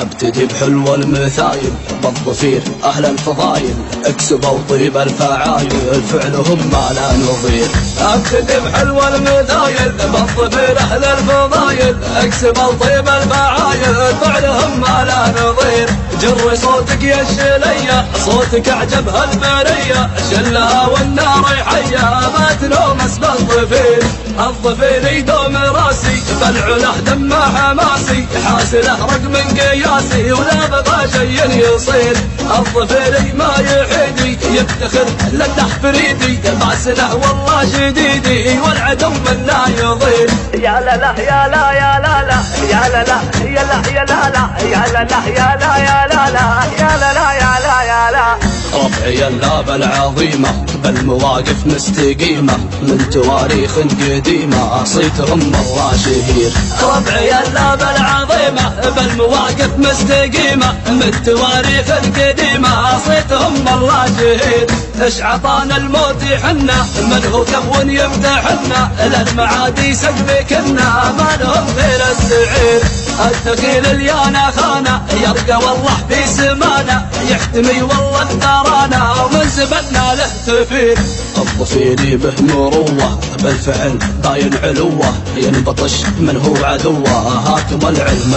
ابتدي بحلو المثايل بالضفير اهل الفضايل اكسبوا طيب الفعايل فعلهم ما لا نظير. ابتدي بحلو المثايل بالضفير اهل الفضايل اكسبوا طيب الفعايل فعلهم ما لا نظير. جري صوتك يا الشلية صوتك اعجب هالبرية شلها والنار حية ما تنومس بالضفير. الضفير يدوم راسي بالعله دمه حماسي حاسله رقم قياسي ولا بغى شي يصير. الضفير ما يحيدي يفتخر لله فريدي باسله والله شديدي والعدو من لا يضير. يا لا لا يا لا يا لا لا يا لا لا يا لا يا لا لا يا لا لا يا لا يا لا لا يا لا لا يا لا يا لا. رفعي اللابة العظيمة بالمواقف مستقيمة من تواريخ قديمة صيتهم الله شهير. رفعي اللابة العظيمة بالمواقف مستقيمة من تواريخ قديمة صيتهم الله شهير. اش عطانا الموت حنا من هو كفو يمتحنا للمعادي سقف كنا ما لهم غير السعير. الثقيل اليانا خانا يرقى والله في سمانا يحتمي والله الثرانا ومن زبدنا له تفير. الضفير به مروة بالفعل باين علوة ينبطش من هو عدوه هاكم العلم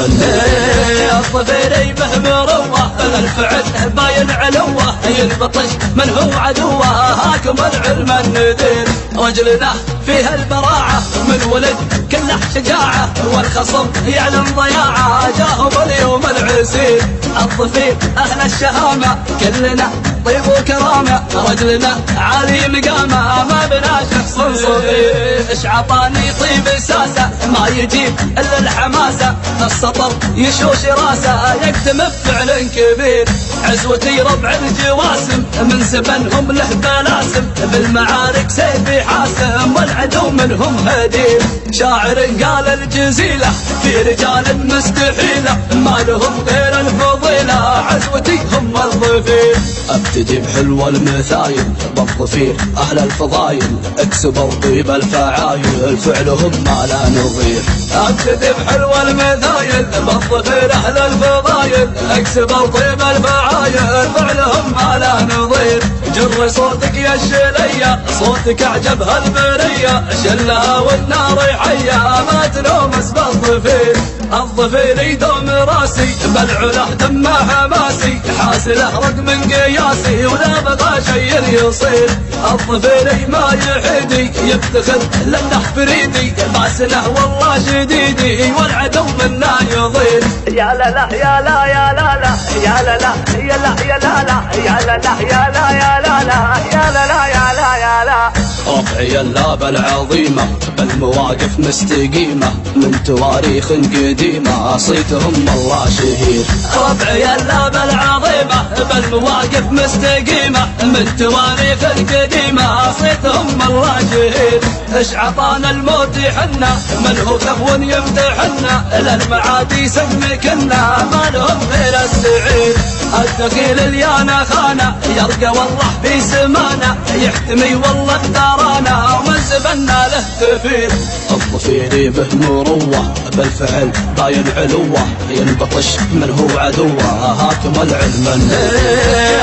الضفير به مروة بالفعل باين علوة ينبطش من هو عدوه هاكم العلم النذير. رجلنا فيها البراعة من ولد كله شجاعة والخصم يعلم ضياعة جاهم اليوم العسير. الضفير أهل الشهامة كلنا طيب وكرامة رجلنا عالي مقامة ما بنا شخص صغير. اش عطاني طيب ساسة ما يجيب إلا الحماسة السطر يشوش راسه يكتم بفعل كبير. عزوتي ربع الجواسم من سبنهم له بلاسم بالمعارك سيفي حاسم والعدو منهم هدير. شاعر قال الجزيلة في رجال مستحيلة ما لهم غير الفضيلة عزوتي هم الضفير. ابتدي بحلو المثايل بالضفير اهل الفضايل اكسبوا طيب الفعايل فعلهم ما لا نظير. ابتدي بحلو المثايل بالضفير اهل الفضايل اكسبوا طيب الفعايل فعلهم ما لا نظير. جري صوتك يا الشلية صوتك اعجب هالبرية شلها والنار حية ما تنومس بالضفير. الضفير يدوم راسي بالعله دمه حماسي حاسله رقم قياسي ولا بغى شي يصير. الضفير ما يحيدي يفتخر لله فريدي باسله والله شديدي والعدو من لا يضير. يا لا لا يا لا يا لا لا يا لا لا يا لا يا لا لا يا لا لا يا لا يا لا لا يا لا لا يا لا يا لا. رفعي اللابة العظيمة بالمواقف مستقيمة من تواريخ قديمة صيتهم الله شهير. رفعي اللابة العظيمة بالمواقف مستقيمة من تواريخ قديمة صيتهم الله شهير. اش عطانا الموت حنا من هو كفو يمتحنا للمعادي سقف كنا ما لهم غير السعير. الثقيل اليانا خانا يرقى والله في سمانا يحتمي والله الثرانا ومن زبنا له تفير. الضفير به مروة بالفعل باين علوة ينبطش من هو عدوه هاكم العلم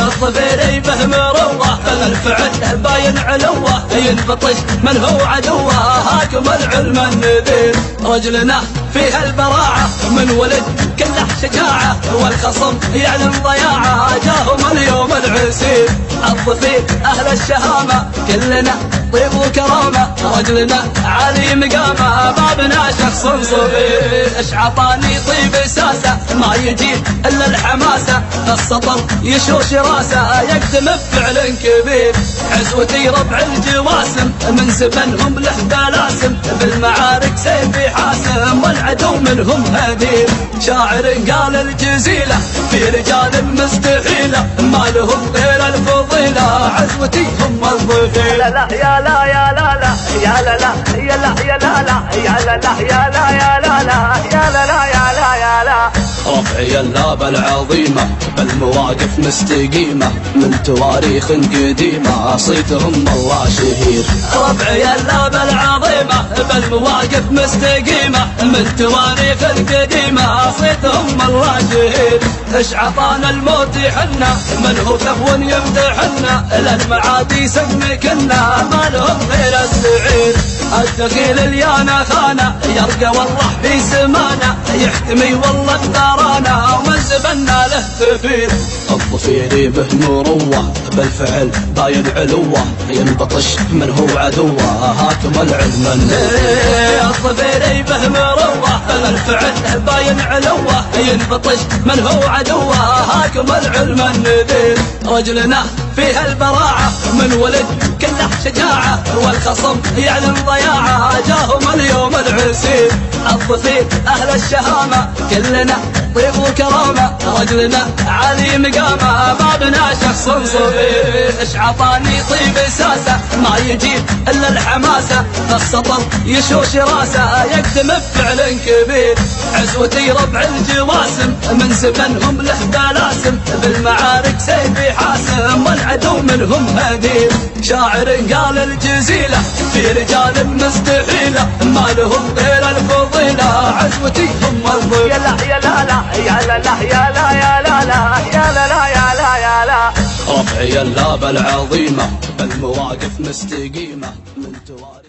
الضفير به مروة بالفعل باين علوة ينبطش من هو عدوه هاكم العلم النذير. رجلنا فيها البراعة من ولد كله شجاعة والخصم يعلم ضياعة جاهم اليوم العسير. الضفير أهل الشهامة كلنا طيب وكرامة رجلنا عالي مقامة ما بنا شخص صغير. اش عطاني طيب ساسة ما يجيب إلا الحماسة السطر يشوش راسه يكتم بفعل كبير. عزوتي ربع الجواسم من سبنهم له بلاسم بالمعارك سيفي حاسم والعدو منهم هدير. شاعر قال الجزيلة في رجال مستحيلة ما لهم غير الفضيلة عزوتي هم الضفير. لا لا يا لا يا لا لا يا لا لا يا لا يا لا لا يا لا لا يا لا يا لا لا يا لا لا يا لا يا لا. رفعي اللابة العظيمة بالمواقف مستقيمة من تواريخ قديمة صيتهم الله شهير. رفعي اللابة العظيمة بالمواقف مستقيمة من تواريخ قديمة صيتهم الله الله شهيد. اش عطانا الموت يحنا من هو كفو يمدحنا، للمعادي سمكنا ما لهم غير السعيد. الدخيل اليانا خانا يرقى والله في سمانا، يحتمي والله بثارانا ومن زبنا له تفيد. الظفير به مروه بالفعل باين علوه، ينبطش من هو عدوه هاكم العلم النذير. الظفير به مروه بالفعل باين علوه، ينبطش من هو عدوه هاكم العلم النذير. رجلنا فيها البراعة من ولد كله شجاعة، والخصم يعلن ضياعة جاهم اليوم العسير. الظفير أهل الشهامة كلنا طيب وكرامة، رجلنا عالي مقامة ما بنا شخص صغير. اش عطاني طيب ساسة ما يجيب إلا الحماسة، فالسطر يشوش راسه يكتم بفعل كبير. عزوتي ربع الجواسم من زمنهم له بلاسم، بالمعارك سيفي حاسم والعدو منهم هدير. شاعر قال الجزيلة في رجال مستحيلة ما لهم غير الفضيلة، عزوتي هم الضيل. يا لا يا لا لا يا لا لا يا لا يا لا لا يا لا لا يا لا يا لا. رفعي اللابة العظيمة بالمواقف مستقيمة من تواري